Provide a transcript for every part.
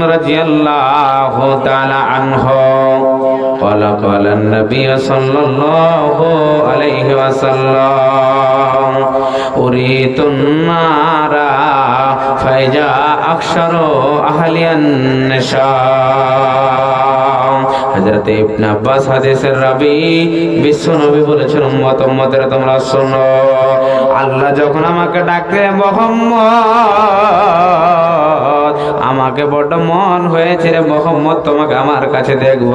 রাদিয়াল্লাহু তাআলা আনহু قال قال النبي صلى الله عليه وسلم أريد النار فإذا أكثر أهلها النساء হযরত ইবনে আব্বাস হাদিসের রাবী বিশ্ব নবী বলেছেন উম্মতের তোমরা শোনো আল্লাহ যখন আমাকে ডাকে মুহাম্মদ আমাকে বড় মন হয়েছে রে মুহাম্মদ তোমাকে আমার কাছে দেখব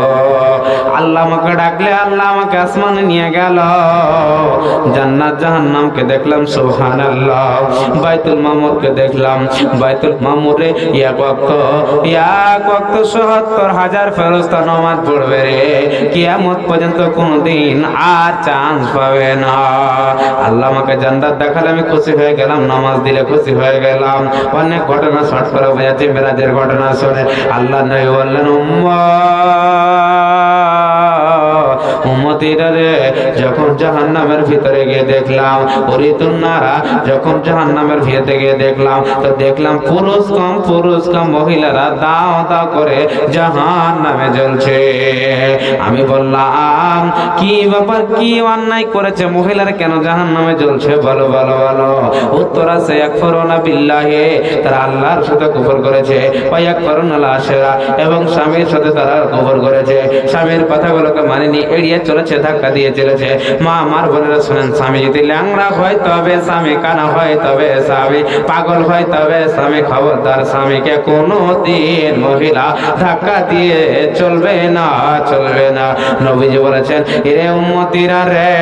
আল্লাহ আমাকে ডাকলে আল্লাহ আমাকে আসমানে নিয়ে গেল জান্নাত জাহান্নামকে দেখলাম সুবহানাল্লাহ বাইতুল মামুরকে দেখলাম বাইতুল মামুরে এক ওয়াক্ত ৭০,০০০ ফেরেশতা নামাজ পড়বে রে কিয়ামত পর্যন্ত কোনদিন আর চান্স পাবে না আল্লাহ আমাকে জান্নাত দেখালে আমি খুশি হয়ে গেলাম নামাজ দিলে খুশি হয়ে গেলাম অনেক ঘটনা শর্ট করে বোঝাচ্ছি মেরাজের ঘটনা শুনে আল্লাহ নবী বললেন উম্মতিরা রে যখন জাহান্নামের ভিতরে গিয়ে দেখলাম উরিতুন নারা যখন জাহান্নামের ভিতরে গিয়ে দেখলাম তো দেখলাম পুরুষ কম মহিলারা দাও দাও করে জাহান্নামে জ্বলছে আমি বললাম কি ব্যাপার কি অন্যায় করেছে মহিলারা কেন জাহান্নামে জ্বলছে বলো বলো বলো উত্তর আছে ইয়াকফুরুনা বিল্লাহি তারা আল্লাহর সাথে কুফর করেছে ওয়া ইয়াকফুরুনা আল-আশিরা এবং স্বামীর সাথে তারা কুফর করেছে স্বামীর কথাগুলোকে মানেনি এড়িয়ে চলেছে ধাক্কা দিয়ে চলেছে মা আমার বোনেরা শুনেন স্বামী যদি ল্যাংড়া হয় তবে স্বামী কানা হয় তবে স্বামী পাগল হয় তবে স্বামী খবরদার স্বামীকে কোনোদিন মহিলা ধাক্কা দিয়ে চলবে না নবীজি বলেছেন এরে উম্মতিরা রে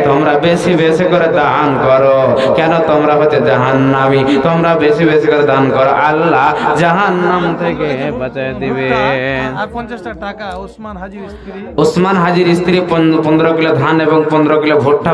তোমরা বেশি বেশি করে দান করো কেন তোমরা হচ্ছে জাহান্নামী তোমরা বেশি বেশি করে দান করো আল্লাহ জাহান্নাম থেকে বাঁচিয়ে দিবে আর 50 টাকা ওসমান হাজির স্ত্রী 15 কিলো ধান এবং 15 কিলো ভুট্টা